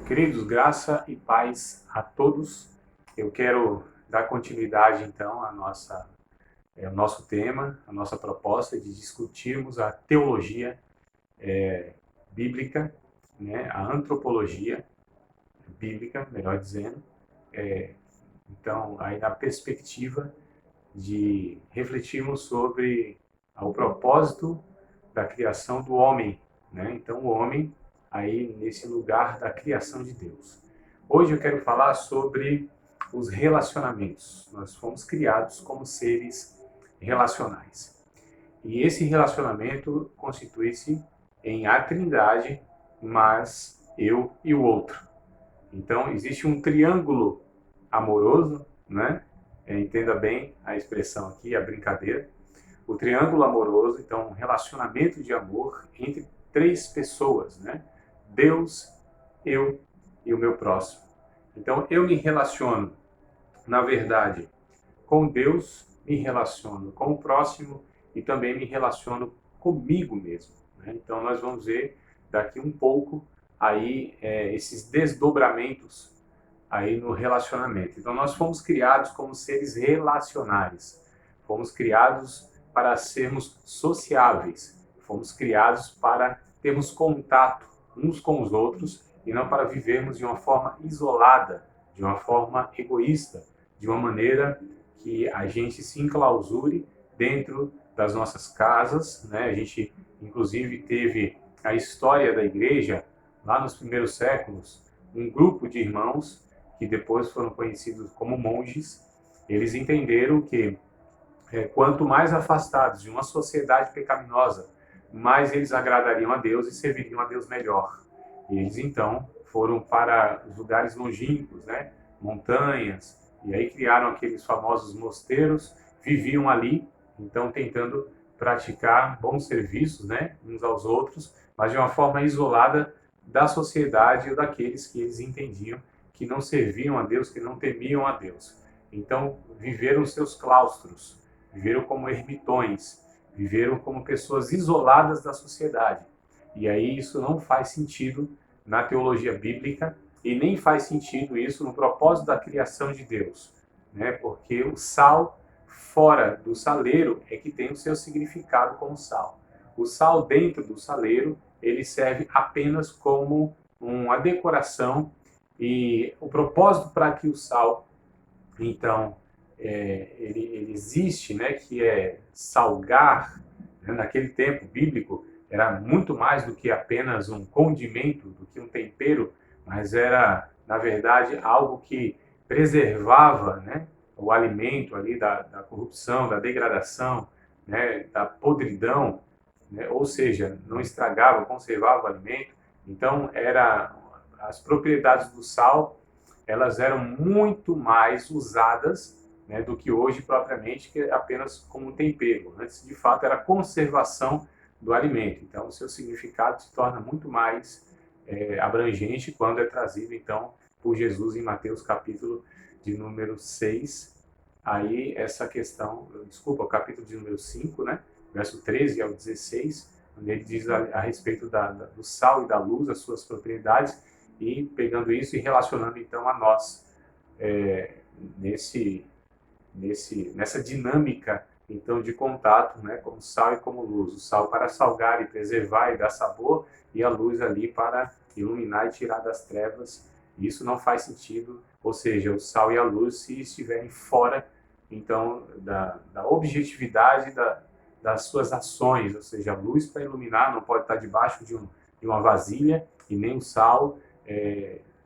Queridos, graça e paz a todos. Eu quero dar continuidade então ao nosso tema, a nossa proposta de discutirmos a teologia bíblica, né, a antropologia bíblica, melhor dizendo. Então, aí na perspectiva de refletirmos sobre o propósito da criação do homem, né? Então, o homem aí nesse lugar da criação de Deus. Hoje eu quero falar sobre os relacionamentos. Nós fomos criados como seres relacionais. E esse relacionamento constitui-se em a Trindade, mas eu e o outro. Então, existe um triângulo amoroso, né? Entenda bem a expressão aqui, a brincadeira. O triângulo amoroso, então, um relacionamento de amor entre três pessoas, né? Deus, eu e o meu próximo. Então, eu me relaciono, na verdade, com Deus, me relaciono com o próximo e também me relaciono comigo mesmo, né? Então, nós vamos ver daqui um pouco aí esses desdobramentos aí no relacionamento. Então, nós fomos criados como seres relacionais. Fomos criados para sermos sociáveis. Fomos criados para termos contato uns com os outros e não para vivermos de uma forma isolada, de uma forma egoísta, de uma maneira que a gente se enclausure dentro das nossas casas, né? A gente, inclusive, teve a história da igreja, lá nos primeiros séculos, um grupo de irmãos que depois foram conhecidos como monges. Eles entenderam que quanto mais afastados de uma sociedade pecaminosa, mais eles agradariam a Deus e serviriam a Deus melhor. E eles então foram para os lugares longínquos, né? Montanhas, e aí criaram aqueles famosos mosteiros, viviam ali, então tentando praticar bons serviços, né? Uns aos outros, mas de uma forma isolada da sociedade ou daqueles que eles entendiam que não serviam a Deus, que não temiam a Deus. Então viveram seus claustros, viveram como ermitões, viveram como pessoas isoladas da sociedade. E aí isso não faz sentido na teologia bíblica e nem faz sentido isso no propósito da criação de Deus, né? Porque o sal fora do saleiro é que tem o seu significado como sal. O sal dentro do saleiro, ele serve apenas como uma decoração e o propósito para que o sal, então, ele existe, né, que é salgar, né, naquele tempo bíblico, era muito mais do que apenas um condimento, do que um tempero, mas era, na verdade, algo que preservava, né, o alimento ali da corrupção, da degradação, né, da podridão, né, ou seja, não estragava, conservava o alimento. Então, as propriedades do sal, elas eram muito mais usadas, né, do que hoje propriamente, que é apenas como um tempero. Antes, de fato, era a conservação do alimento. Então, o seu significado se torna muito mais abrangente quando é trazido, então, por Jesus em Mateus capítulo de número 6. Aí, essa questão, desculpa, o capítulo de número 5, né, verso 13 ao 16, onde ele diz a respeito do sal e da luz, as suas propriedades, e pegando isso e relacionando então a nós nessa dinâmica então de contato, né, como sal e como luz. O sal para salgar e preservar e dar sabor, e a luz ali para iluminar e tirar das trevas. Isso não faz sentido, ou seja, o sal e a luz se estiverem fora então da objetividade das suas ações, ou seja, a luz para iluminar não pode estar debaixo de uma vasilha, e nem o sal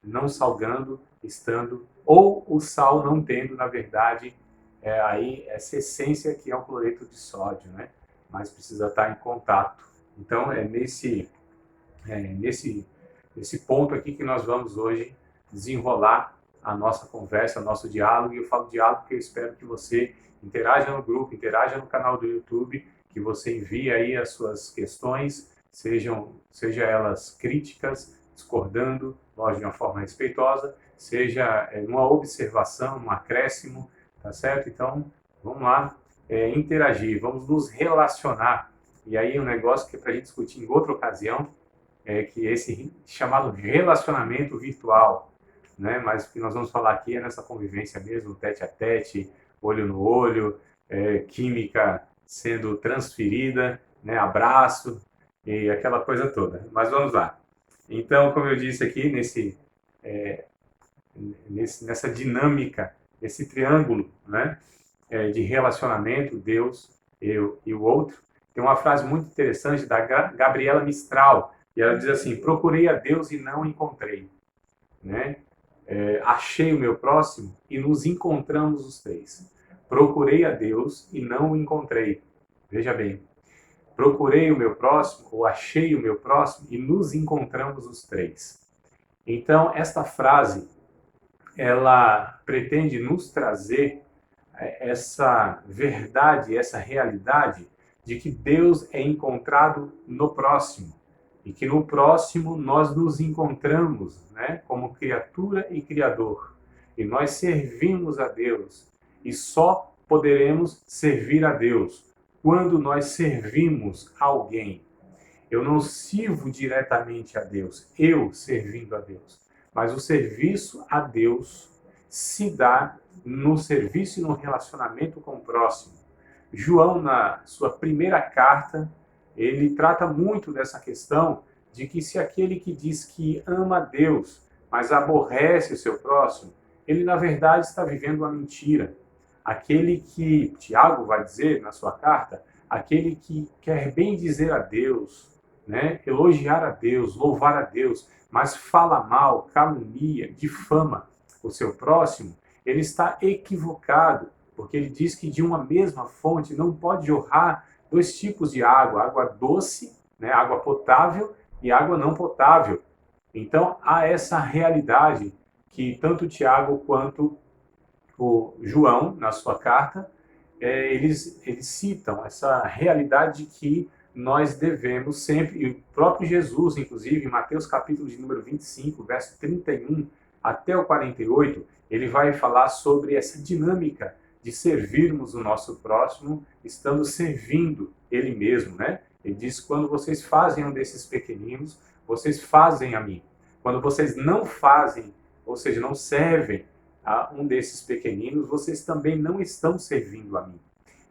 não salgando, estando, ou o sal não tendo, na verdade, aí essa essência que é o cloreto de sódio, né? Mas precisa estar em contato. Então, nesse ponto aqui que nós vamos hoje desenrolar a nossa conversa, nosso diálogo. E eu falo diálogo porque eu espero que você interaja no grupo, interaja no canal do YouTube, que você envie aí as suas questões, seja elas críticas, discordando, lógico, de uma forma respeitosa, seja uma observação, um acréscimo, tá certo? Então, vamos lá interagir, vamos nos relacionar. E aí um negócio que é para a gente discutir em outra ocasião, que é esse chamado relacionamento virtual, né? Mas o que nós vamos falar aqui é nessa convivência mesmo, tete a tete, olho no olho, química sendo transferida, né? Abraço e aquela coisa toda. Mas vamos lá. Então, como eu disse aqui, nessa dinâmica, esse triângulo, né? De relacionamento, Deus, eu e o outro, tem uma frase muito interessante da Gabriela Mistral, e ela diz assim: procurei a Deus e não encontrei, né? Achei o meu próximo e nos encontramos os três. Procurei a Deus e não o encontrei. Veja bem, procurei o meu próximo, ou achei o meu próximo e nos encontramos os três. Então, esta frase, ela pretende nos trazer essa verdade, essa realidade de que Deus é encontrado no próximo e que no próximo nós nos encontramos, né, como criatura e criador. E nós servimos a Deus e só poderemos servir a Deus quando nós servimos alguém. Eu não sirvo diretamente a Deus, eu servindo a Deus, mas o serviço a Deus se dá no serviço e no relacionamento com o próximo. João, na sua primeira carta, ele trata muito dessa questão de que se aquele que diz que ama a Deus, mas aborrece o seu próximo, ele na verdade está vivendo uma mentira. Aquele que, Tiago vai dizer na sua carta, aquele que quer bem dizer a Deus, né, elogiar a Deus, louvar a Deus, mas fala mal, calunia, difama o seu próximo, ele está equivocado, porque ele diz que de uma mesma fonte não pode jorrar dois tipos de água, água doce, né, água potável e água não potável. Então há essa realidade que tanto Tiago quanto o João, na sua carta, eles citam essa realidade de que nós devemos sempre, e o próprio Jesus, inclusive, em Mateus capítulo de número 25, verso 31 até o 48, ele vai falar sobre essa dinâmica de servirmos o nosso próximo, estando servindo ele mesmo, né? Ele diz: quando vocês fazem um desses pequeninos, vocês fazem a mim. Quando vocês não fazem, ou seja, não servem a um desses pequeninos, vocês também não estão servindo a mim.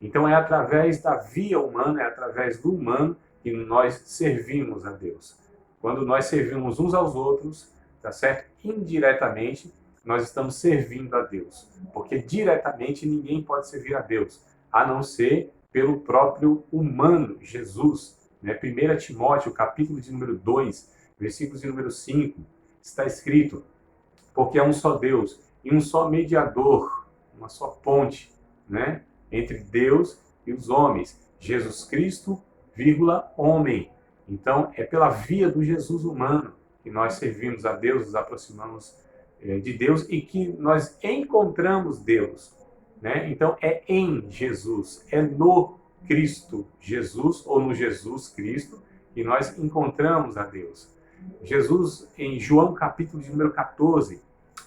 Então é através da via humana, é através do humano que nós servimos a Deus. Quando nós servimos uns aos outros, tá certo? Indiretamente, nós estamos servindo a Deus. Porque diretamente ninguém pode servir a Deus, a não ser pelo próprio humano, Jesus. Né? 1 Timóteo, capítulo de número 2, versículos de número 5, está escrito: porque é um só Deus e um só mediador, uma só ponte, né, entre Deus e os homens, Jesus Cristo, homem. Então, é pela via do Jesus humano que nós servimos a Deus, nos aproximamos de Deus e que nós encontramos Deus. Né? Então, é em Jesus, é no Cristo Jesus, ou no Jesus Cristo, que nós encontramos a Deus. Jesus, em João capítulo de número 14,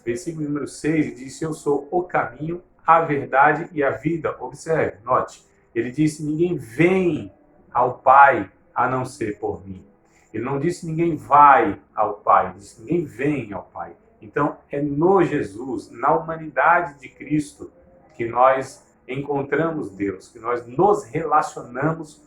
versículo número 6, ele disse: eu sou o caminho, a verdade e a vida. Observe, note, ele disse: ninguém vem ao Pai a não ser por mim. Ele não disse ninguém vai ao Pai, ele disse ninguém vem ao Pai. Então, é no Jesus, na humanidade de Cristo, que nós encontramos Deus, que nós nos relacionamos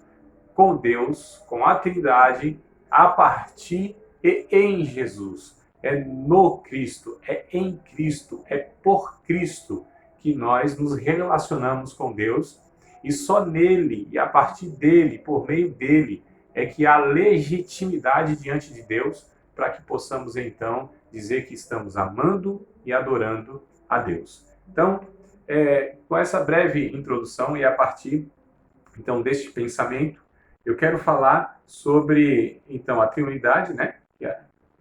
com Deus, com a Trindade, a partir e em Jesus. É no Cristo, é em Cristo, é por Cristo que nós nos relacionamos com Deus, e só nele e a partir dele, por meio dele, é que há legitimidade diante de Deus para que possamos então dizer que estamos amando e adorando a Deus. Então, com essa breve introdução e a partir então deste pensamento, eu quero falar sobre então a triunidade, né?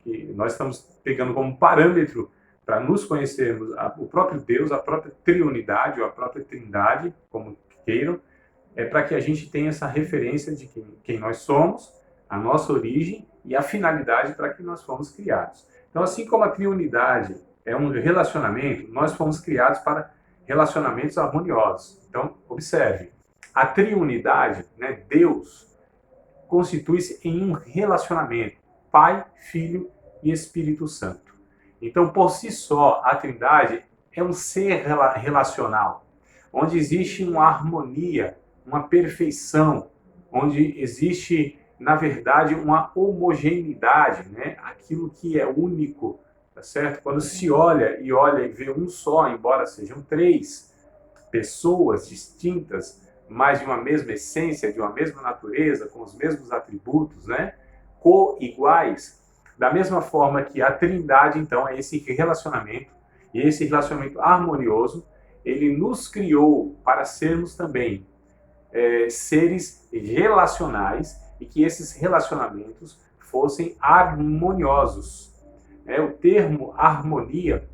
Que nós estamos pegando como parâmetro para nos conhecermos o próprio Deus, a própria triunidade ou a própria trindade, como queiram, para que a gente tenha essa referência de quem nós somos, a nossa origem e a finalidade para que nós fomos criados. Então, assim como a triunidade é um relacionamento, nós fomos criados para relacionamentos harmoniosos. Então, observe, a triunidade, né, Deus, constitui-se em um relacionamento. Pai, Filho e Espírito Santo. Então, por si só, a Trindade é um ser relacional, onde existe uma harmonia, uma perfeição, onde existe, na verdade, uma homogeneidade, né? Aquilo que é único, tá certo? Quando se olha e vê um só, embora sejam três pessoas distintas, mas de uma mesma essência, de uma mesma natureza, com os mesmos atributos, né? Co-iguais, da mesma forma que a Trindade, então, é esse relacionamento, e esse relacionamento harmonioso, ele nos criou para sermos também seres relacionais e que esses relacionamentos fossem harmoniosos. O termo harmonia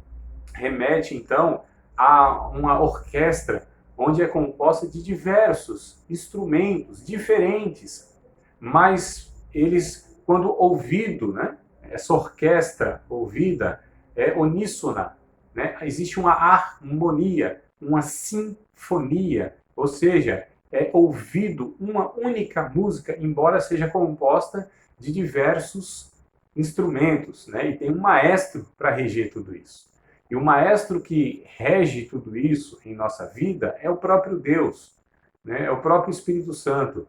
remete, então, a uma orquestra onde é composta de diversos instrumentos diferentes, mas eles, quando ouvido, né, essa orquestra ouvida é uníssona, né, existe uma harmonia, uma sinfonia, ou seja, é ouvido uma única música, embora seja composta de diversos instrumentos, né, e tem um maestro para reger tudo isso. E o maestro que rege tudo isso em nossa vida é o próprio Deus, né? É o próprio Espírito Santo.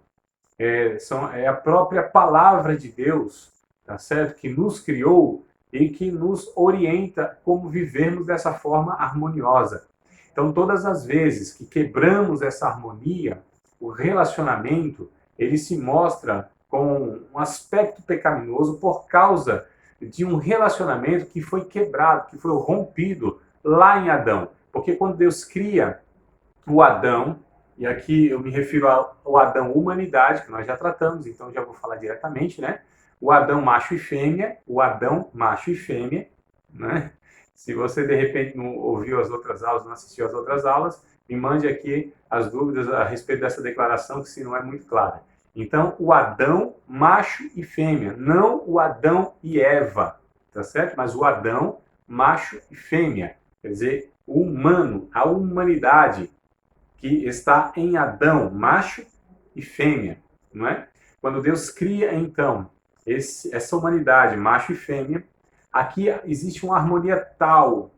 É a própria palavra de Deus, tá certo? Que nos criou e que nos orienta como vivermos dessa forma harmoniosa. Então, todas as vezes que quebramos essa harmonia, o relacionamento, ele se mostra com um aspecto pecaminoso por causa de um relacionamento que foi quebrado, que foi rompido lá em Adão. Porque quando Deus cria o Adão, e aqui eu me refiro ao Adão humanidade, que nós já tratamos, então já vou falar diretamente, né? O Adão macho e fêmea, né? Se você de repente não ouviu as outras aulas, não assistiu às outras aulas, me mande aqui as dúvidas a respeito dessa declaração, que se não é muito clara. Então, o Adão, macho e fêmea, não o Adão e Eva, tá certo? Mas o Adão, macho e fêmea, quer dizer, o humano, a humanidade que está em Adão, macho e fêmea, não é? Quando Deus cria, então, essa humanidade, macho e fêmea, aqui existe uma harmonia tal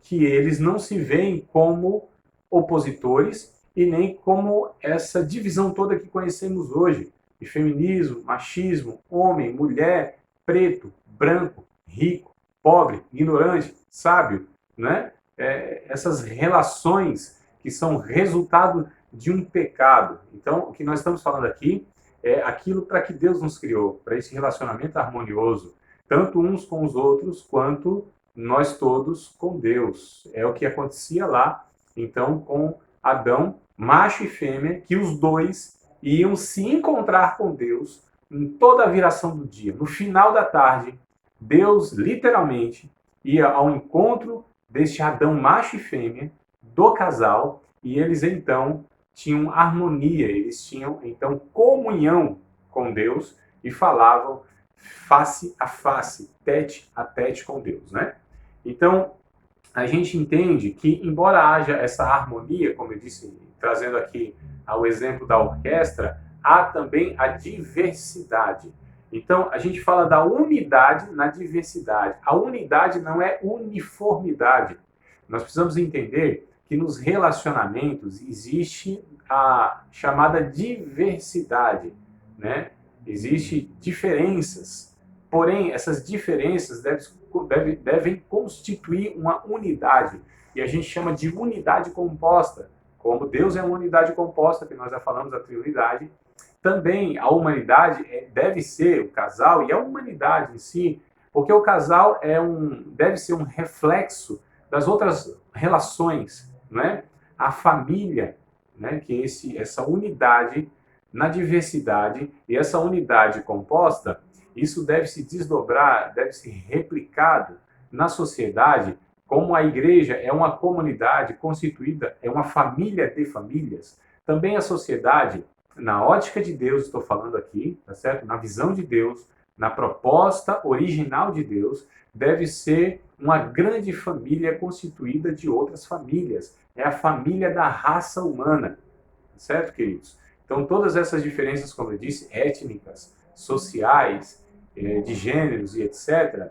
que eles não se veem como opositores e nem como essa divisão toda que conhecemos hoje, de feminismo, machismo, homem, mulher, preto, branco, rico, pobre, ignorante, sábio, né? Essas relações que são resultado de um pecado. Então, o que nós estamos falando aqui é aquilo para que Deus nos criou, para esse relacionamento harmonioso, tanto uns com os outros, quanto nós todos com Deus. É o que acontecia lá, então, com Adão, macho e fêmea, que os dois iam se encontrar com Deus em toda a viração do dia. No final da tarde, Deus literalmente ia ao encontro deste Adão, macho e fêmea, do casal, e eles então tinham harmonia, eles tinham então comunhão com Deus e falavam face a face, tete a tete com Deus, né? Então, a gente entende que, embora haja essa harmonia, como eu disse, trazendo aqui ao exemplo da orquestra, há também a diversidade. Então, a gente fala da unidade na diversidade. A unidade não é uniformidade. Nós precisamos entender que nos relacionamentos existe a chamada diversidade, né? Existem diferenças, porém, essas diferenças devem constituir uma unidade. E a gente chama de unidade composta. Como Deus é uma unidade composta, que nós já falamos da Trindade, também a humanidade deve ser o casal e a humanidade em si, porque o casal deve ser um reflexo das outras relações, né? A família, né? Que essa unidade na diversidade e essa unidade composta, isso deve se desdobrar, deve ser replicado na sociedade, como a igreja é uma comunidade constituída, é uma família de famílias. Também a sociedade, na ótica de Deus, estou falando aqui, tá certo? Na visão de Deus, na proposta original de Deus, deve ser uma grande família constituída de outras famílias. É a família da raça humana, certo, queridos? Então, todas essas diferenças, como eu disse, étnicas, sociais, de gêneros e etc.,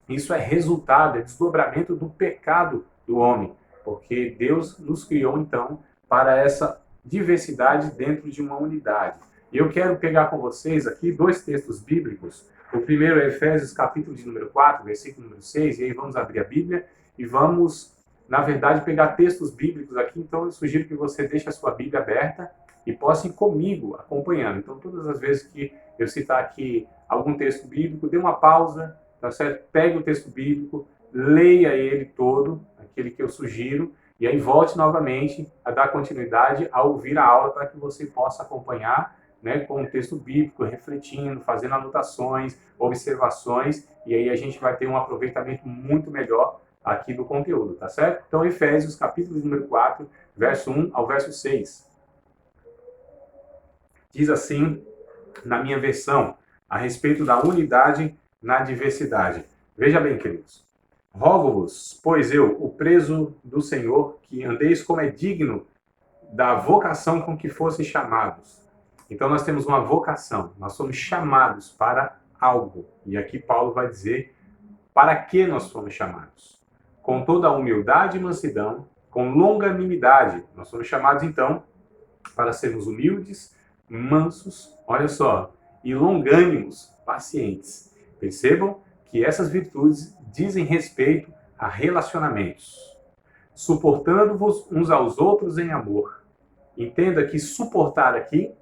isso é resultado, é desdobramento do pecado do homem, porque Deus nos criou, então, para essa diversidade dentro de uma unidade. E eu quero pegar com vocês aqui dois textos bíblicos. O primeiro é Efésios, capítulo de número 4, versículo número 6, e aí vamos abrir a Bíblia e vamos, na verdade, pegar textos bíblicos aqui. Então, eu sugiro que você deixe a sua Bíblia aberta e possa ir comigo, acompanhando. Então, todas as vezes que eu citar aqui algum texto bíblico, dê uma pausa, tá certo? Pegue o texto bíblico, leia ele todo, aquele que eu sugiro, e aí volte novamente a dar continuidade a ouvir a aula para que você possa acompanhar, né, com o texto bíblico, refletindo, fazendo anotações, observações, e aí a gente vai ter um aproveitamento muito melhor aqui do conteúdo, tá certo? Então, Efésios, capítulo número 4, verso 1 ao verso 6. Diz assim, na minha versão, a respeito da unidade na diversidade. Veja bem, queridos. Rogo-vos, pois eu, o preso do Senhor, que andeis como é digno da vocação com que fossem chamados. Então nós temos uma vocação, nós somos chamados para algo. E aqui Paulo vai dizer para que nós fomos chamados. Com toda a humildade e mansidão, com longanimidade. Nós somos chamados então para sermos humildes, mansos, olha só, e longânimos, pacientes. Percebam que essas virtudes dizem respeito a relacionamentos. Suportando-vos uns aos outros em amor. Entenda que suportar aqui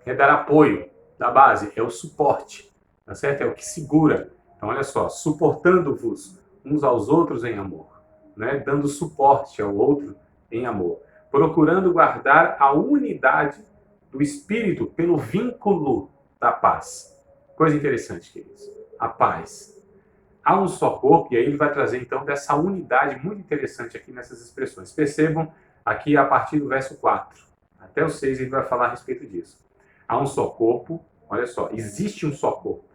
é dar apoio da base, é o suporte, tá certo? É o que segura. Então, olha só, suportando-vos uns aos outros em amor, né? Dando suporte ao outro em amor. Procurando guardar a unidade do Espírito pelo vínculo da paz. Coisa interessante, queridos. A paz. Há um só corpo, e aí ele vai trazer então dessa unidade muito interessante aqui nessas expressões. Percebam aqui a partir do verso 4 até o 6 ele vai falar a respeito disso. Há um só corpo, olha só, existe um só corpo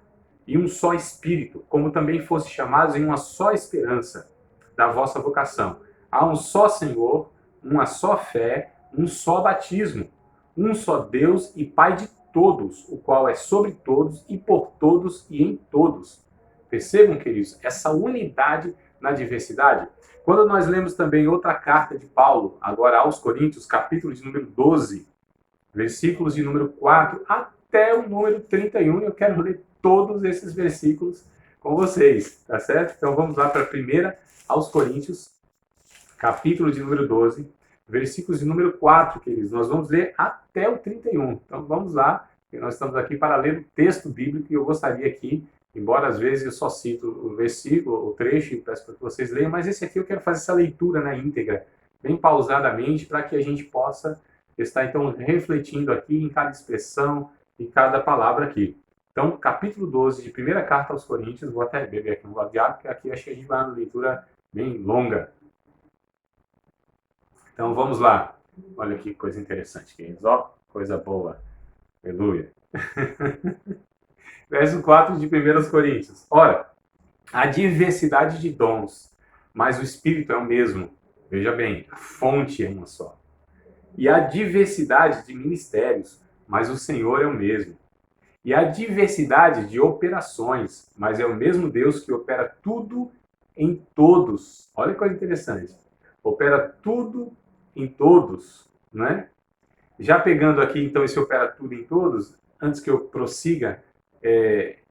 e um só Espírito, como também fosse chamados em uma só esperança da vossa vocação. Há um só Senhor, uma só fé, um só batismo, um só Deus e Pai de todos, o qual é sobre todos e por todos e em todos. Percebam, queridos, essa unidade na diversidade. Quando nós lemos também outra carta de Paulo, agora aos Coríntios, capítulo de número 12, versículos de número 4 até o número 31, eu quero ler todos esses versículos com vocês, tá certo? Então vamos lá para a primeira aos Coríntios, capítulo de número 12, versículos de número 4, queridos. Nós vamos ler até o 31. Então vamos lá, nós estamos aqui para ler o texto bíblico e eu gostaria aqui, embora às vezes eu só cito o versículo, o trecho, e peço para que vocês leiam, mas esse aqui eu quero fazer essa leitura na íntegra, bem pausadamente, para que a gente possa estar então refletindo aqui em cada expressão e cada palavra aqui. Então, capítulo 12 de primeira carta aos Coríntios, vou até beber aqui um gole de água, porque aqui acho que a gente vai uma leitura bem longa. Então, vamos lá. Olha que coisa interessante, queridos. Ó, coisa boa. Aleluia. Verso 4 de 1 Coríntios. Ora, há diversidade de dons, mas o Espírito é o mesmo. Veja bem, a fonte é uma só. E há diversidade de ministérios, mas o Senhor é o mesmo. E há diversidade de operações, mas é o mesmo Deus que opera tudo em todos. Olha que coisa interessante. Opera tudo em todos, né? Já pegando aqui, então, esse opera tudo em todos, antes que eu prossiga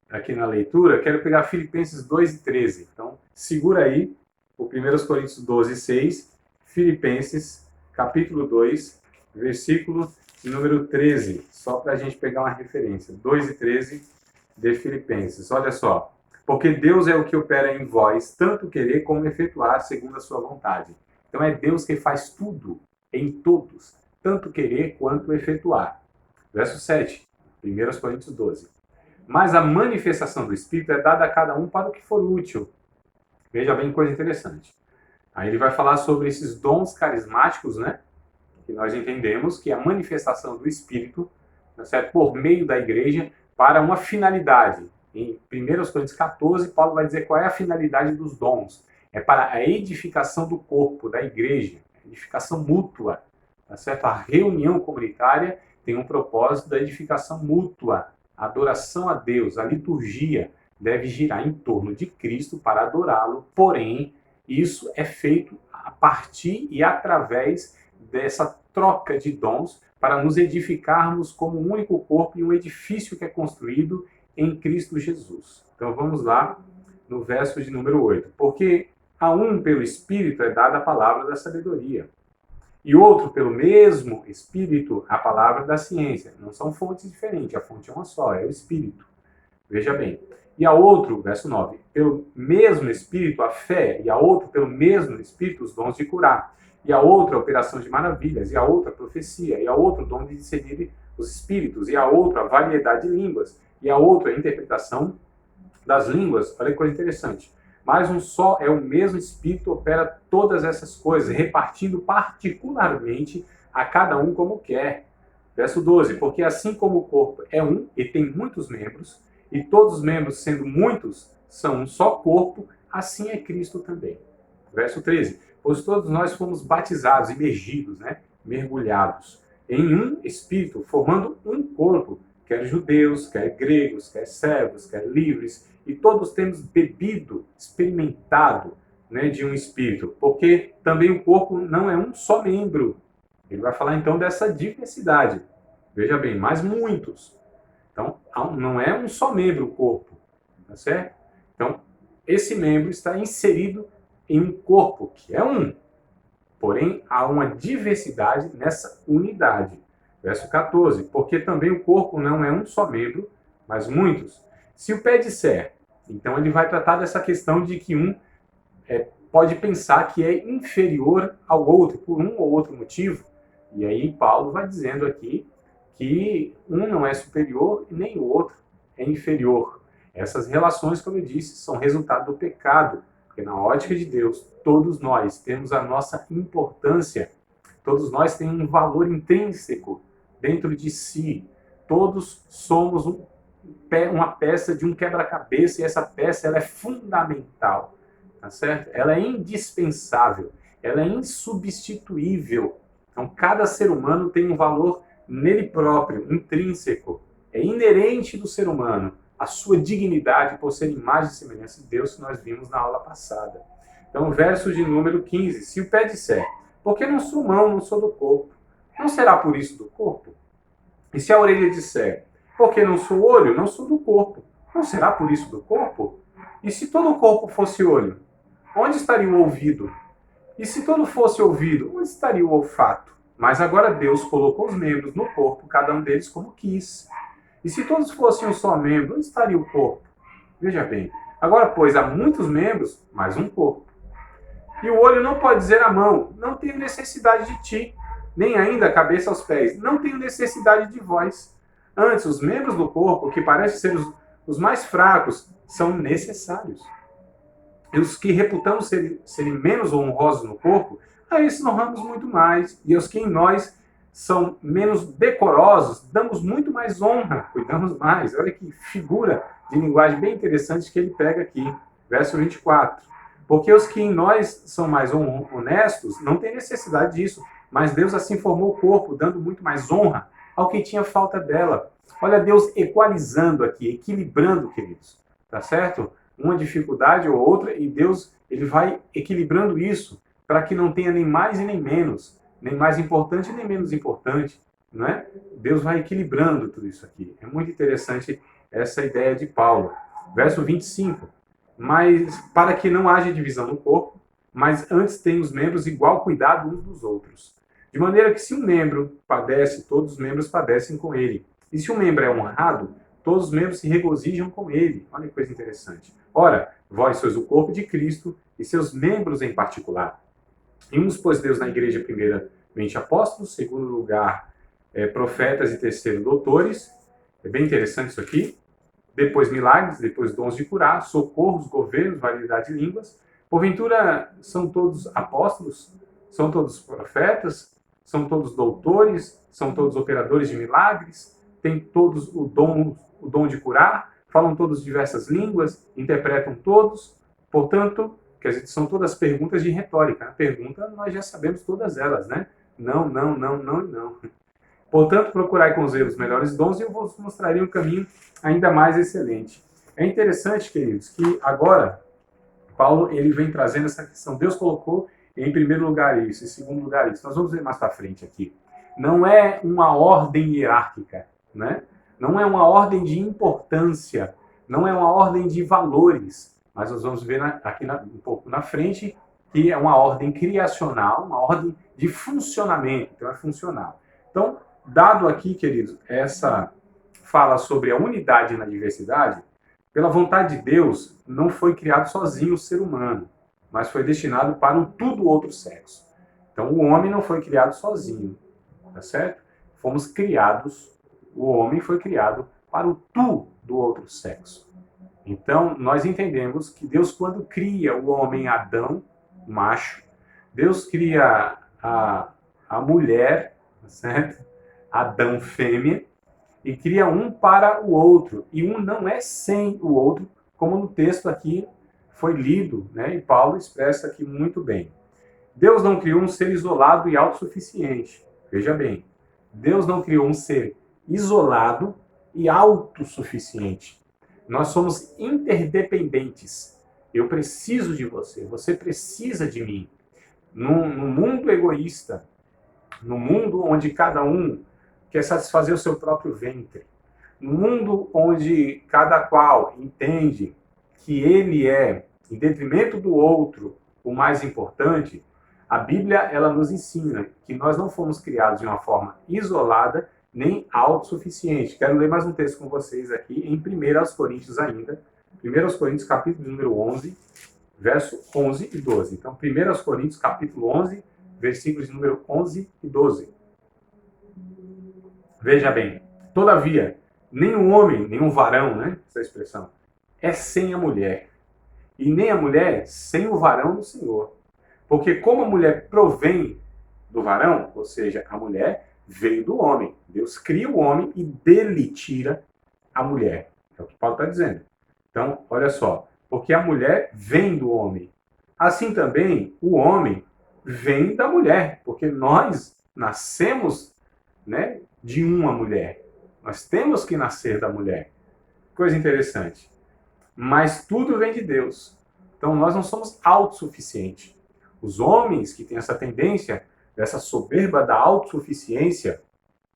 aqui na leitura, quero pegar Filipenses 2 e 13. Então, segura aí o 1 Coríntios 12, 6, Filipenses, capítulo 2, versículo número 13, só para a gente pegar uma referência. 2 e 13 de Filipenses. Olha só. Porque Deus é o que opera em vós, tanto querer como efetuar segundo a sua vontade. Então é Deus que faz tudo em todos, tanto querer quanto efetuar. Verso 7, 1 Coríntios 12. Mas a manifestação do Espírito é dada a cada um para o que for útil. Veja bem, coisa interessante. Aí ele vai falar sobre esses dons carismáticos, né? Que nós entendemos que é a manifestação do Espírito, tá certo? Por meio da igreja, para uma finalidade. Em 1 Coríntios 14, Paulo vai dizer qual é a finalidade dos dons. É para a edificação do corpo, da igreja, edificação mútua, tá certo? A reunião comunitária tem um propósito da edificação mútua, A adoração a Deus, a liturgia, deve girar em torno de Cristo para adorá-lo, porém, isso é feito a partir e através dessa troca de dons para nos edificarmos como um único corpo e um edifício que é construído em Cristo Jesus. Então vamos lá no verso de número 8. Porque a um pelo Espírito é dada a palavra da sabedoria, e outro pelo mesmo Espírito a palavra da ciência. Não são fontes diferentes, a fonte é uma só, é o Espírito. Veja bem. E a outro, verso 9, pelo mesmo Espírito a fé, e a outro pelo mesmo Espírito os dons de curar, e a outra a operação de maravilhas, e a outra a profecia, e a outra o dom de discernir os espíritos, e a outra a variedade de línguas, e a outra a interpretação das línguas. Olha que coisa interessante. Mas um só é o mesmo Espírito opera todas essas coisas, repartindo particularmente a cada um como quer. Verso 12, porque assim como o corpo é um e tem muitos membros, e todos os membros, sendo muitos, são um só corpo, assim é Cristo também. Verso 13, pois todos nós fomos batizados, imergidos, mergulhados, em um Espírito, formando um corpo, quer judeus, quer gregos, quer servos, quer livres, e todos temos bebido, experimentado de um Espírito, porque também o corpo não é um só membro. Ele vai falar então dessa diversidade. Veja bem, mas muitos. Então, não é um só membro o corpo, tá certo? Então, esse membro está inserido em um corpo, que é um. Porém, há uma diversidade nessa unidade. Verso 14, porque também o corpo não é um só membro, mas muitos. Se o pé disser, então ele vai tratar dessa questão de que um pode pensar que é inferior ao outro, por um ou outro motivo. E aí Paulo vai dizendo aqui que um não é superior e nem o outro é inferior. Essas relações, como eu disse, são resultado do pecado, porque na ótica de Deus, todos nós temos a nossa importância, todos nós temos um valor intrínseco dentro de si, todos somos uma peça de um quebra-cabeça e essa peça ela é fundamental, tá certo? Ela é indispensável, ela é insubstituível. Então, cada ser humano tem um valor nele próprio, intrínseco. É inerente do ser humano a sua dignidade por ser imagem e semelhança de Deus, que nós vimos na aula passada. Então, verso de número 15. Se o pé disser, porque não sou mão, não sou do corpo, não será por isso do corpo? E se a orelha disser, porque não sou olho, não sou do corpo, não será por isso do corpo? E se todo o corpo fosse olho, onde estaria o ouvido? E se todo fosse ouvido, onde estaria o olfato? Mas agora Deus colocou os membros no corpo, cada um deles como quis. E se todos fossem um só membro, onde estaria o corpo? Veja bem, agora, pois, há muitos membros, mas um corpo. E o olho não pode dizer à mão, não tenho necessidade de ti, nem ainda a cabeça aos pés, não tenho necessidade de vós. Antes, os membros do corpo, que parecem ser os mais fracos, são necessários. E os que reputamos serem menos honrosos no corpo, a esses honramos muito mais. E aos que em nós são menos decorosos, damos muito mais honra, cuidamos mais. Olha que figura de linguagem bem interessante que ele pega aqui. Verso 24. Porque os que em nós são mais honestos não têm necessidade disso, mas Deus assim formou o corpo, dando muito mais honra ao que tinha falta dela. Olha Deus equalizando aqui, equilibrando, queridos. Tá certo? Uma dificuldade ou outra, e Deus ele vai equilibrando isso para que não tenha nem mais e nem menos, nem mais importante nem menos importante, não é? Deus vai equilibrando tudo isso aqui. É muito interessante essa ideia de Paulo. Verso 25. Mas para que não haja divisão no corpo, mas antes tenham os membros igual cuidado uns dos outros. De maneira que se um membro padece, todos os membros padecem com ele. E se um membro é honrado, todos os membros se regozijam com ele. Olha que coisa interessante. Ora, vós sois o corpo de Cristo e seus membros em particular. E uns pôs Deus na igreja primeiramente apóstolos, segundo lugar profetas e terceiro doutores. É bem interessante isso aqui. Depois milagres, depois dons de curar, socorros, governos, variedade de línguas. Porventura são todos apóstolos? São todos profetas? São todos doutores? São todos operadores de milagres? Têm todos o dom de curar? Falam todos diversas línguas? Interpretam todos? Portanto, quer dizer, são todas perguntas de retórica. A pergunta, nós já sabemos todas elas, né? Não, não, não, não e não. Portanto, procurai com zelo os melhores dons e eu vos mostraria um caminho ainda mais excelente. É interessante, queridos, que agora Paulo ele vem trazendo essa questão. Deus colocou em primeiro lugar isso, em segundo lugar isso. Nós vamos ver mais para frente aqui. Não é uma ordem hierárquica, né? Não é uma ordem de importância, não é uma ordem de valores, mas nós vamos ver aqui um pouco na frente que é uma ordem criacional, uma ordem de funcionamento, então é funcional. Então, dado aqui, queridos, essa fala sobre a unidade na diversidade, pela vontade de Deus, não foi criado sozinho o ser humano, mas foi destinado para o tudo outro sexo. Então, o homem não foi criado sozinho, tá certo? Fomos criados, o homem foi criado para o tu do outro sexo. Então, nós entendemos que Deus, quando cria o homem Adão, macho, Deus cria a mulher, tá certo? Adão, fêmea, e cria um para o outro. E um não é sem o outro, como no texto aqui foi lido, né? E Paulo expressa aqui muito bem. Deus não criou um ser isolado e autossuficiente. Veja bem, Deus não criou um ser isolado e autossuficiente. Nós somos interdependentes. Eu preciso de você, você precisa de mim. No mundo egoísta, no mundo onde cada um quer satisfazer o seu próprio ventre, no mundo onde cada qual entende que ele é, em detrimento do outro, o mais importante, a Bíblia ela nos ensina que nós não fomos criados de uma forma isolada nem autossuficiente. Quero ler mais um texto com vocês aqui em 1 Coríntios ainda. 1 Coríntios capítulo número 11, verso 11 e 12. Então, 1 Coríntios capítulo 11, versículos de número 11 e 12. Veja bem, todavia, nenhum homem, nenhum varão, né, essa expressão, é sem a mulher, e nem a mulher sem o varão do Senhor. Porque como a mulher provém do varão, ou seja, a mulher veio do homem. Deus cria o homem e dele tira a mulher. É o que Paulo está dizendo. Então, olha só, porque a mulher vem do homem. Assim também, o homem vem da mulher, porque nós nascemos, né, de uma mulher. Nós temos que nascer da mulher. Coisa interessante. Mas tudo vem de Deus. Então nós não somos autossuficientes. Os homens que têm essa tendência, dessa soberba da autossuficiência,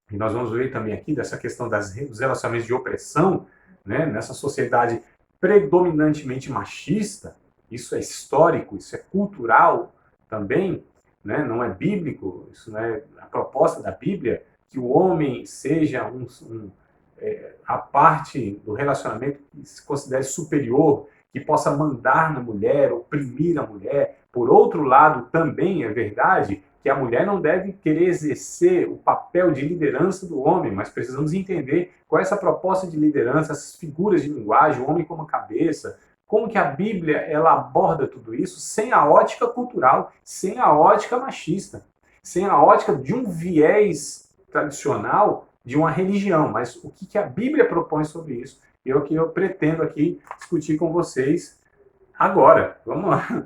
e nós vamos ver também aqui dessa questão dos relacionamentos de opressão, né, nessa sociedade predominantemente machista, isso é histórico, isso é cultural também, né, não é bíblico, isso não é a proposta da Bíblia, que o homem seja a parte do relacionamento que se considere superior, que possa mandar na mulher, oprimir a mulher. Por outro lado, também é verdade que a mulher não deve querer exercer o papel de liderança do homem, mas precisamos entender qual é essa proposta de liderança, essas figuras de linguagem, o homem como cabeça, como que a Bíblia ela aborda tudo isso sem a ótica cultural, sem a ótica machista, sem a ótica de um viés tradicional de uma religião, mas o que a Bíblia propõe sobre isso, que eu pretendo aqui discutir com vocês agora. Vamos lá.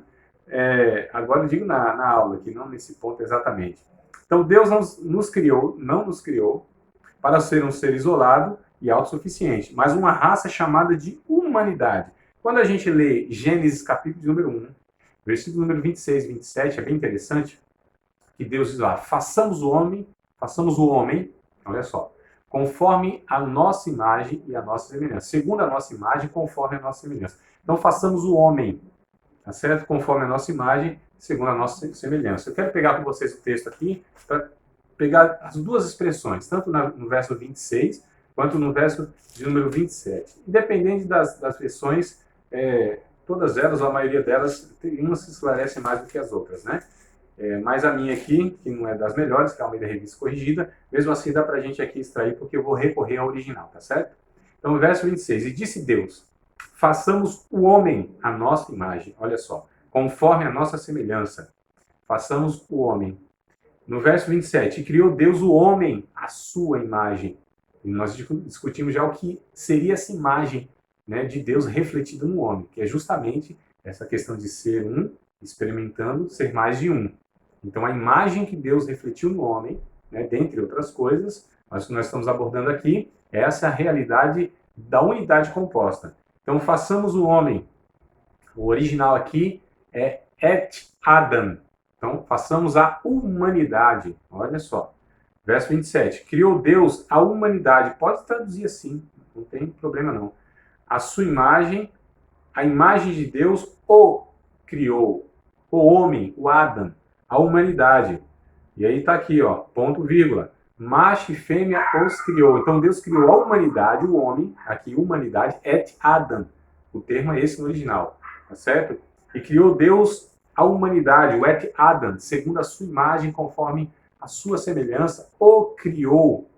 Agora eu digo na aula, aqui, não nesse ponto exatamente. Então Deus não nos criou para ser um ser isolado e autossuficiente, mas uma raça chamada de humanidade. Quando a gente lê Gênesis capítulo número 1, versículo número 26 e 27, é bem interessante, que Deus diz lá, façamos o homem, olha só, conforme a nossa imagem e a nossa semelhança. Segundo a nossa imagem, conforme a nossa semelhança. Então, façamos o homem, tá certo? Conforme a nossa imagem, segundo a nossa semelhança. Eu quero pegar com vocês o texto aqui, para pegar as duas expressões, tanto no verso 26, quanto no verso de número 27. Independente das versões, todas elas, ou a maioria delas, umas se esclarecem mais do que as outras, né? Mas a minha aqui, que não é das melhores, que é a Almeida Revista Corrigida, mesmo assim dá para a gente aqui extrair, porque eu vou recorrer ao original, tá certo? Então, verso 26, e disse Deus, façamos o homem à nossa imagem, olha só, conforme a nossa semelhança, façamos o homem. No verso 27, e criou Deus o homem à sua imagem. E nós discutimos já o que seria essa imagem, né, de Deus refletida no homem, que é justamente essa questão de ser um, experimentando ser mais de um. Então, a imagem que Deus refletiu no homem, né, dentre outras coisas, Mas o que nós estamos abordando aqui é essa realidade da unidade composta. Então, façamos o homem. O original aqui é et Adam. Então, façamos a humanidade. Olha só. Verso 27. Criou Deus a humanidade. Pode traduzir assim, não tem problema não. A sua imagem, a imagem de Deus o criou. O homem, o Adam, a humanidade. E aí está aqui, ó, ponto, vírgula. Macho e fêmea os criou. Então Deus criou a humanidade, o homem, aqui humanidade, et Adam. O termo é esse no original, tá certo? E criou Deus a humanidade, o et Adam, segundo a sua imagem, conforme a sua semelhança, o criou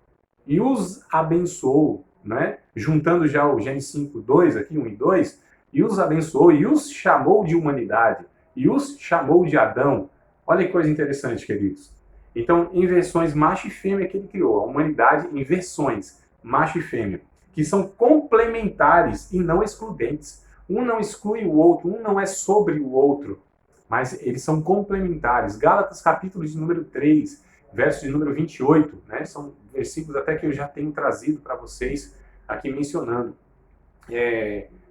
e os abençoou, né? Juntando já o Gênesis 5, 2, aqui 1 e 2, e os abençoou e os chamou de humanidade, e os chamou de Adão. Olha que coisa interessante, queridos. Então, em versões macho e fêmea que ele criou, a humanidade em versões macho e fêmea, que são complementares e não excludentes. Um não exclui o outro, um não é sobre o outro, mas eles são complementares. Gálatas, capítulo de número 3, verso de número 28, né? São versículos até que eu já tenho trazido para vocês aqui mencionando.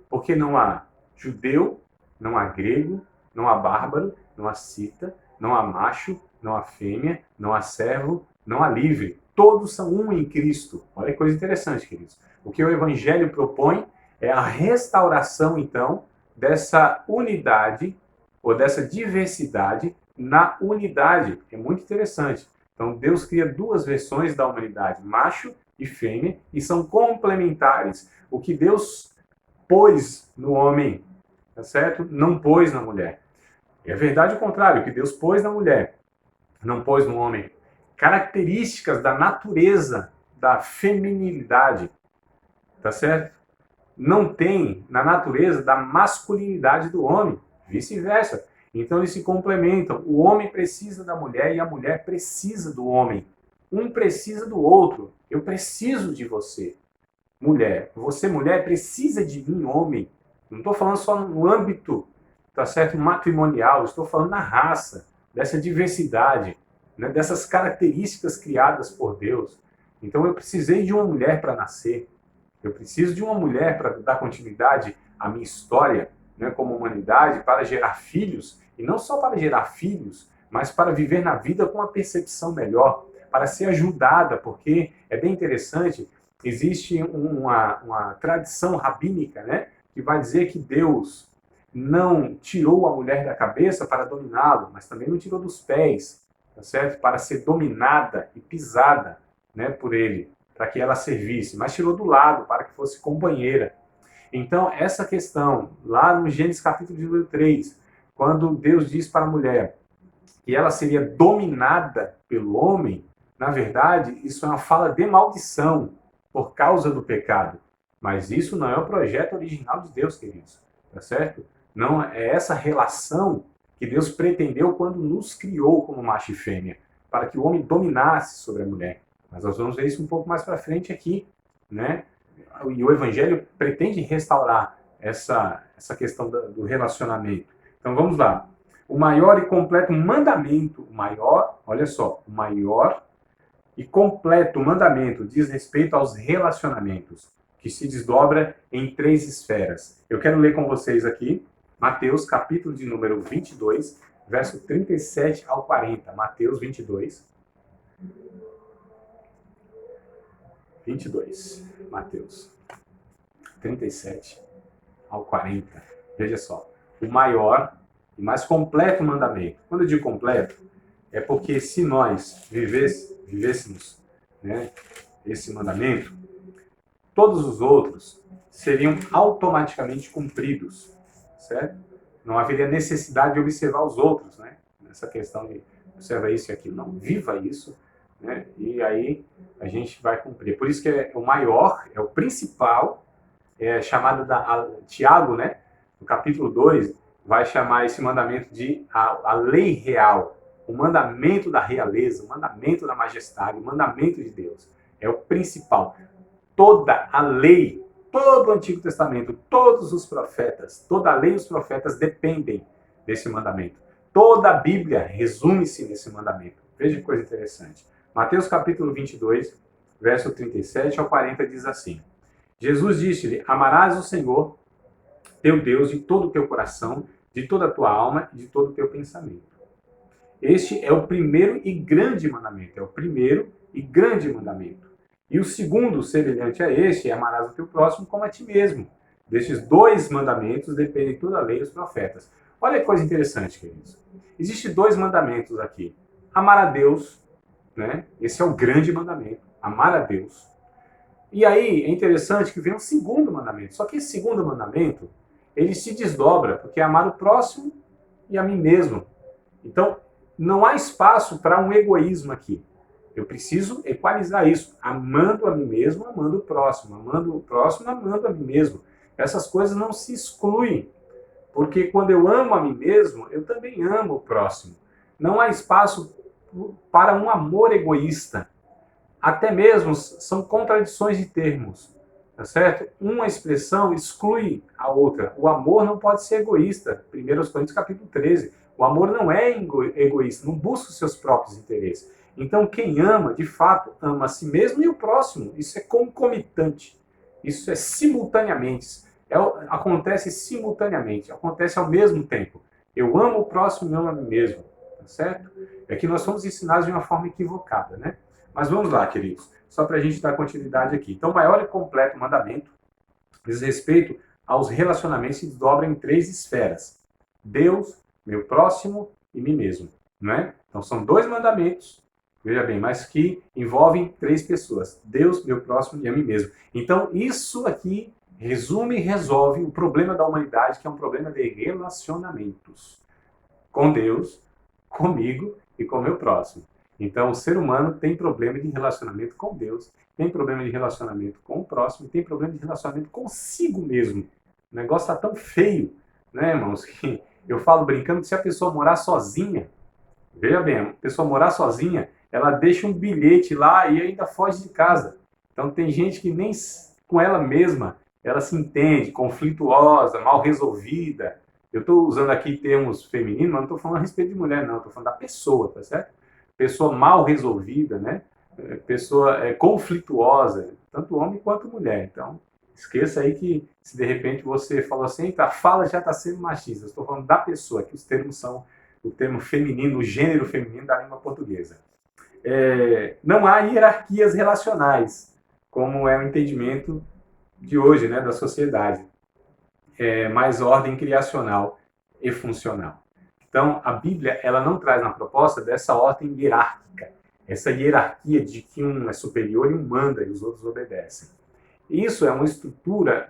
Porque não há judeu, não há grego, não há bárbaro, não há cita, não há macho, não há fêmea, não há servo, não há livre. Todos são um em Cristo. Olha que coisa interessante, queridos. O que o Evangelho propõe é a restauração, então, dessa unidade ou dessa diversidade na unidade. É muito interessante. Então, Deus cria duas versões da humanidade, macho e fêmea, e são complementares. O que Deus pôs no homem, tá certo? Não pôs na mulher. É verdade o contrário, o que Deus pôs na mulher, não pôs no homem. Características da natureza, da feminilidade, tá certo? Não tem na natureza da masculinidade do homem, vice-versa. Então eles se complementam. O homem precisa da mulher e a mulher precisa do homem. Um precisa do outro. Eu preciso de você, mulher. Você, mulher, precisa de mim, homem. Não estou falando só no âmbito, tá certo, matrimonial. Estou falando na raça, dessa diversidade, né, dessas características criadas por Deus. Então eu precisei de uma mulher para nascer. Eu preciso de uma mulher para dar continuidade à minha história, né, como humanidade, para gerar filhos, e não só para gerar filhos, mas para viver na vida com uma percepção melhor, para ser ajudada, porque é bem interessante, existe uma tradição rabínica, né, que vai dizer que Deus não tirou a mulher da cabeça para dominá-lo, mas também não tirou dos pés, tá certo? Para ser dominada e pisada, né, por ele, para que ela servisse, mas tirou do lado para que fosse companheira. Então, essa questão, lá no Gênesis capítulo número 3, quando Deus diz para a mulher que ela seria dominada pelo homem, na verdade, isso é uma fala de maldição por causa do pecado. Mas isso não é o projeto original de Deus, queridos, tá certo? Não é essa relação que Deus pretendeu quando nos criou como macho e fêmea, para que o homem dominasse sobre a mulher. Mas nós vamos ver isso um pouco mais para frente aqui, né? E o Evangelho pretende restaurar essa questão do relacionamento. Então vamos lá. O maior e completo mandamento, olha só, o maior e completo mandamento diz respeito aos relacionamentos, que se desdobra em 3 esferas. Eu quero ler com vocês aqui, Mateus, capítulo de número 22, verso 37 ao 40. Mateus 22, Mateus 37 ao 40. Veja só, o maior e mais completo mandamento. Quando eu digo completo, é porque se nós vivêssemos, né, esse mandamento, todos os outros seriam automaticamente cumpridos, certo? Não haveria necessidade de observar os outros, né? Nessa questão de observa isso e aquilo. Não, viva isso, né? E aí a gente vai cumprir. Por isso que é o maior, é o principal, é chamado Tiago, né? No capítulo 2, vai chamar esse mandamento de a lei real, o mandamento da realeza, o mandamento da majestade, o mandamento de Deus. É o principal. Toda a lei, todo o Antigo Testamento, todos os profetas, toda a lei e os profetas dependem desse mandamento. Toda a Bíblia resume-se nesse mandamento. Veja que coisa interessante. Mateus capítulo 22, verso 37 ao 40 diz assim: Jesus disse-lhe: amarás o Senhor, teu Deus, de todo o teu coração, de toda a tua alma e de todo o teu pensamento. Este é o primeiro e grande mandamento. É o primeiro e grande mandamento. E o segundo, semelhante a este, é amarás o teu próximo como a ti mesmo. Destes dois mandamentos depende toda a lei e os profetas. Olha que coisa interessante, queridos. Existem dois mandamentos aqui. Amar a Deus, né? Esse é o grande mandamento. Amar a Deus. E aí é interessante que vem um segundo mandamento. Só que esse segundo mandamento, ele se desdobra, porque é amar o próximo e a mim mesmo. Então, não há espaço para um egoísmo aqui. Eu preciso equalizar isso, amando a mim mesmo, amando o próximo, amando o próximo, amando a mim mesmo. Essas coisas não se excluem, porque quando eu amo a mim mesmo, eu também amo o próximo. Não há espaço para um amor egoísta. Até mesmo são contradições de termos, tá certo? Uma expressão exclui a outra. O amor não pode ser egoísta. 1 Coríntios capítulo 13. O amor não é egoísta, não busca os seus próprios interesses. Então, quem ama, de fato, ama a si mesmo e o próximo. Isso é concomitante. Isso é simultaneamente. Acontece simultaneamente, acontece ao mesmo tempo. Eu amo o próximo e amo a mim mesmo. Tá certo? É que nós somos ensinados de uma forma equivocada, né? Mas vamos lá, queridos. Só para a gente dar continuidade aqui. Então, o maior e completo mandamento diz respeito aos relacionamentos que se dobram em 3 esferas. Deus, meu próximo e mim mesmo. Não é? Então, são 2 mandamentos, veja bem, mas que envolvem 3 pessoas. Deus, meu próximo e a mim mesmo. Então, isso aqui resume e resolve o problema da humanidade, que é um problema de relacionamentos. Com Deus, comigo e com o meu próximo. Então, o ser humano tem problema de relacionamento com Deus, tem problema de relacionamento com o próximo, tem problema de relacionamento consigo mesmo. O negócio está tão feio, né, irmãos, que eu falo brincando que se a pessoa morar sozinha, veja bem, a pessoa morar sozinha, ela deixa um bilhete lá e ainda foge de casa. Então, tem gente que nem com ela mesma, ela se entende, conflituosa, mal resolvida. Eu estou usando aqui termos femininos, mas não estou falando a respeito de mulher, não. Estou falando da pessoa, tá certo? Pessoa mal resolvida, né? Pessoa conflituosa, tanto homem quanto mulher. Então, esqueça aí que se de repente você falou assim, a fala já está sendo machista. Eu estou falando da pessoa, que os termos são o termo feminino, o gênero feminino da língua portuguesa. Não há hierarquias relacionais, como é o entendimento de hoje, né, da sociedade. Mais ordem criacional e funcional. Então, a Bíblia ela não traz na proposta dessa ordem hierárquica, essa hierarquia de que um é superior e um manda e os outros obedecem. Isso é uma estrutura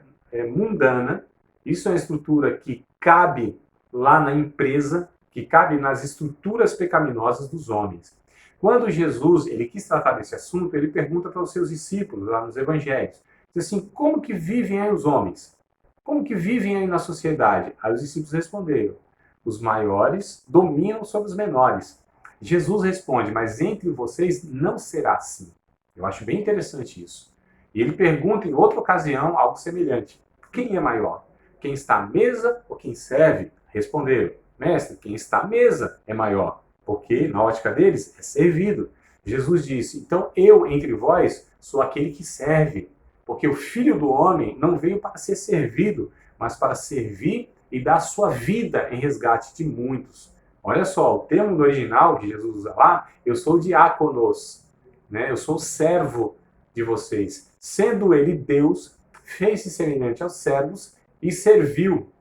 mundana, isso é uma estrutura que cabe lá na empresa, que cabe nas estruturas pecaminosas dos homens. Quando Jesus ele quis tratar desse assunto, ele pergunta para os seus discípulos, lá nos evangelhos, diz assim, como que vivem aí os homens? Como que vivem aí na sociedade? Aí os discípulos responderam, os maiores dominam sobre os menores. Jesus responde, mas entre vocês não será assim. Eu acho bem interessante isso. E ele pergunta em outra ocasião algo semelhante. Quem é maior? Quem está à mesa ou quem serve? Responderam, mestre, quem está à mesa é maior, porque na ótica deles é servido. Jesus disse, então eu entre vós sou aquele que serve, porque o Filho do Homem não veio para ser servido, mas para servir e dar sua vida em resgate de muitos. Olha só, o termo do original que Jesus usa lá, eu sou diáconos, né? Eu sou servo de vocês. Sendo ele Deus, fez-se semelhante aos servos e serviu.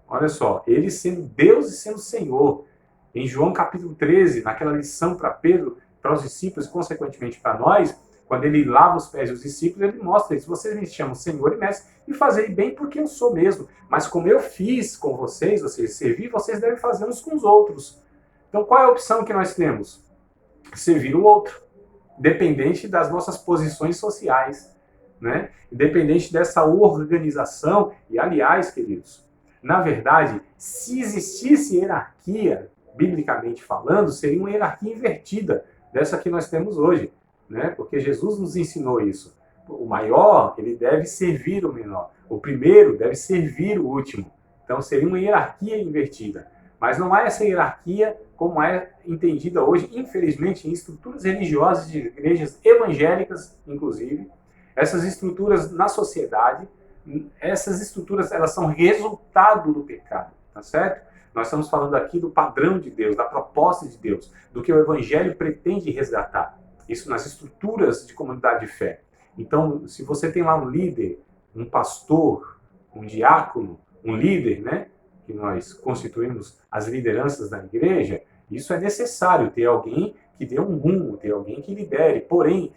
Olha só, ele sendo Deus e sendo Senhor. Em João capítulo 13, naquela lição para Pedro, para os discípulos e consequentemente para nós, quando ele lava os pés dos discípulos, ele mostra isso. Vocês me chamam Senhor e Mestre e fazei bem porque eu sou mesmo. Mas como eu fiz com vocês, ou seja, servi, vocês devem fazer uns com os outros. Então qual é a opção que nós temos? Servir o outro. Dependente das nossas posições sociais. Né? Independente dessa organização. E aliás, queridos, na verdade, se existisse hierarquia, biblicamente falando, seria uma hierarquia invertida dessa que nós temos hoje. Né? Porque Jesus nos ensinou isso. O maior, ele deve servir o menor. O primeiro deve servir o último. Então, seria uma hierarquia invertida. Mas não há essa hierarquia como é entendida hoje, infelizmente, em estruturas religiosas de igrejas evangélicas, inclusive. Essas estruturas na sociedade, essas estruturas, elas são resultado do pecado, tá certo? Nós estamos falando aqui do padrão de Deus, da proposta de Deus, do que o Evangelho pretende resgatar. Isso nas estruturas de comunidade de fé. Então, se você tem lá um líder, um pastor, um diácono, um líder, né, que nós constituímos as lideranças da igreja, isso é necessário, ter alguém que dê um rumo, ter alguém que lidere. Porém,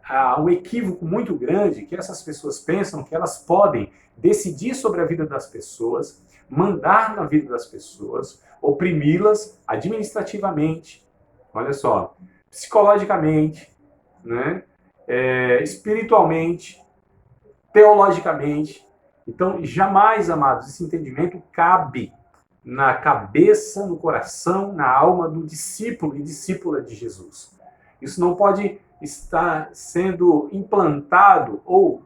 há um equívoco muito grande que essas pessoas pensam que elas podem decidir sobre a vida das pessoas, mandar na vida das pessoas, oprimi-las administrativamente, olha só, psicologicamente, né, espiritualmente, teologicamente. Então, jamais, amados, esse entendimento cabe na cabeça, no coração, na alma do discípulo e discípula de Jesus. Isso não pode estar sendo implantado, ou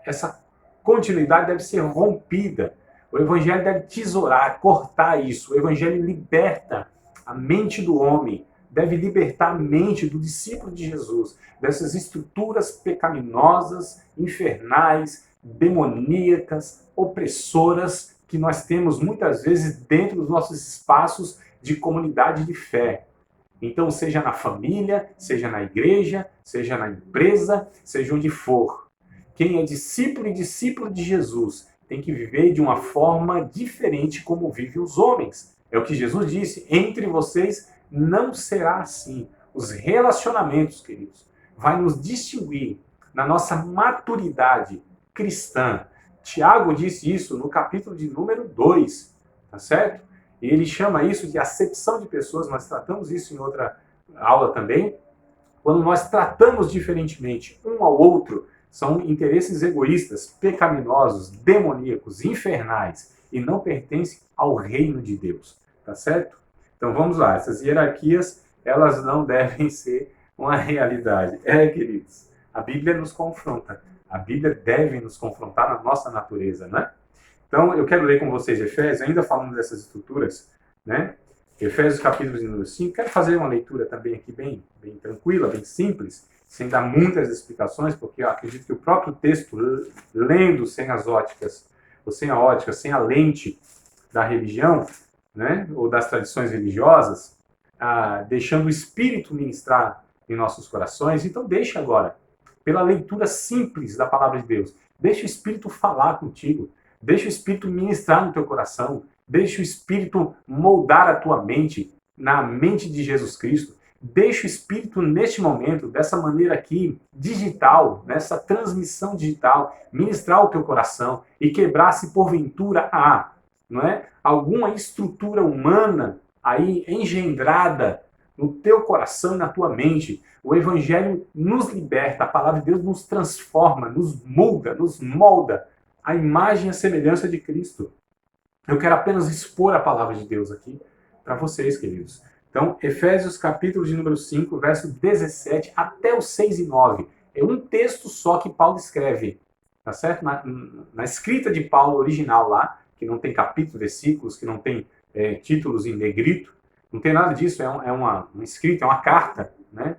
essa continuidade deve ser rompida. O Evangelho deve tesourar, cortar isso. O Evangelho liberta a mente do homem, deve libertar a mente do discípulo de Jesus dessas estruturas pecaminosas, infernais, demoníacas, opressoras que nós temos muitas vezes dentro dos nossos espaços de comunidade de fé. Então, seja na família, seja na igreja, seja na empresa, seja onde for. Quem é discípulo e discípulo de Jesus tem que viver de uma forma diferente como vivem os homens. É o que Jesus disse, entre vocês não será assim. Os relacionamentos, queridos, vai nos distinguir na nossa maturidade cristã. Tiago disse isso no capítulo de número 2, tá certo? E ele chama isso de acepção de pessoas, nós tratamos isso em outra aula também. Quando nós tratamos diferentemente um ao outro, são interesses egoístas, pecaminosos, demoníacos, infernais, e não pertencem ao reino de Deus, tá certo? Então vamos lá, essas hierarquias, elas não devem ser uma realidade. Queridos, a Bíblia nos confronta. A Bíblia deve nos confrontar na nossa natureza, né? Então, eu quero ler com vocês Efésios, ainda falando dessas estruturas, né? Efésios capítulo número 5. Quero fazer uma leitura também aqui bem tranquila, bem simples, sem dar muitas explicações, porque eu acredito que o próprio texto, lendo sem as óticas, ou sem a ótica, sem a lente da religião, né? Ou das tradições religiosas, deixando o Espírito ministrar em nossos corações. Então, deixa agora, pela leitura simples da palavra de Deus, deixa o Espírito falar contigo, deixa o Espírito ministrar no teu coração, deixa o Espírito moldar a tua mente, na mente de Jesus Cristo. Deixa o Espírito, neste momento, dessa maneira aqui, digital, nessa transmissão digital, ministrar o teu coração e quebrar, se porventura há, não é, alguma estrutura humana aí engendrada no teu coração e na tua mente. O Evangelho nos liberta, a palavra de Deus nos transforma, nos muda, nos molda a imagem e a semelhança de Cristo. Eu quero apenas expor a palavra de Deus aqui para vocês, queridos. Então, Efésios capítulo de número 5, verso 17 até o 6 e 9. É um texto só que Paulo escreve, tá certo? Na escrita de Paulo original lá, que não tem capítulo, versículos, que não tem títulos em negrito, não tem nada disso, é uma escrita, é uma carta, né?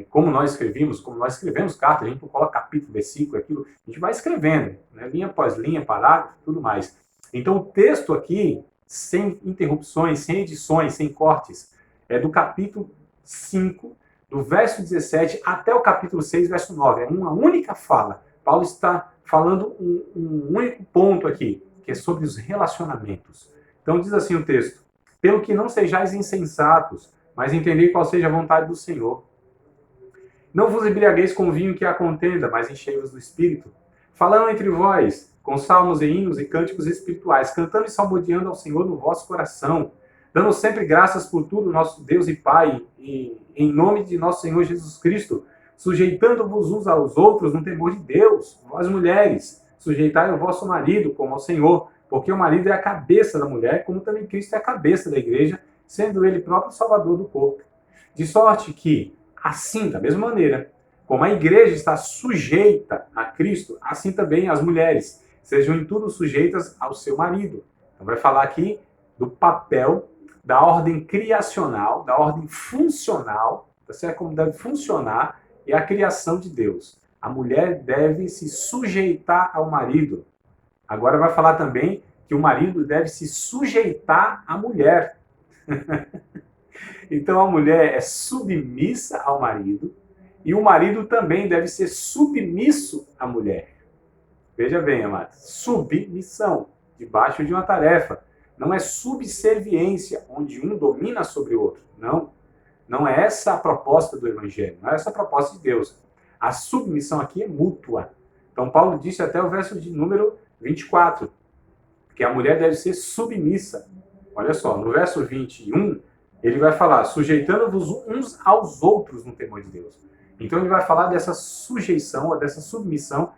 Como nós escrevemos carta, a gente não coloca capítulo, versículo, aquilo, a gente vai escrevendo, né? Linha após linha, parágrafo, tudo mais. Então, o texto aqui, sem interrupções, sem edições, sem cortes, é do capítulo 5, do verso 17 até o capítulo 6, verso 9. É uma única fala. Paulo está falando um único ponto aqui, que é sobre os relacionamentos. Então, diz assim o texto: pelo que não sejais insensatos, mas entendei qual seja a vontade do Senhor. Não vos embriagueis com vinho que há contenda, mas enchei-vos do Espírito, falando entre vós com salmos e hinos e cânticos espirituais, cantando e salmodiando ao Senhor no vosso coração, dando sempre graças por tudo, nosso Deus e Pai, e em nome de nosso Senhor Jesus Cristo, sujeitando-vos uns aos outros no temor de Deus. Vós, mulheres, sujeitai o vosso marido como ao Senhor, porque o marido é a cabeça da mulher, como também Cristo é a cabeça da igreja, sendo ele próprio Salvador do corpo. De sorte que, assim, da mesma maneira, como a igreja está sujeita a Cristo, assim também as mulheres sejam em tudo sujeitas ao seu marido. Então vai falar aqui do papel da ordem criacional, da ordem funcional, tá certo? Como deve funcionar, é a criação de Deus. A mulher deve se sujeitar ao marido. Agora vai falar também que o marido deve se sujeitar à mulher. Então a mulher é submissa ao marido e o marido também deve ser submisso à mulher. Veja bem, amados, submissão, debaixo de uma tarefa. Não é subserviência, onde um domina sobre o outro. Não. Não é essa a proposta do Evangelho, não é essa a proposta de Deus. A submissão aqui é mútua. Então Paulo disse até o verso de número 24, que a mulher deve ser submissa. Olha só, no verso 21, ele vai falar, sujeitando-vos uns aos outros no temor de Deus. Então ele vai falar dessa sujeição, ou dessa submissão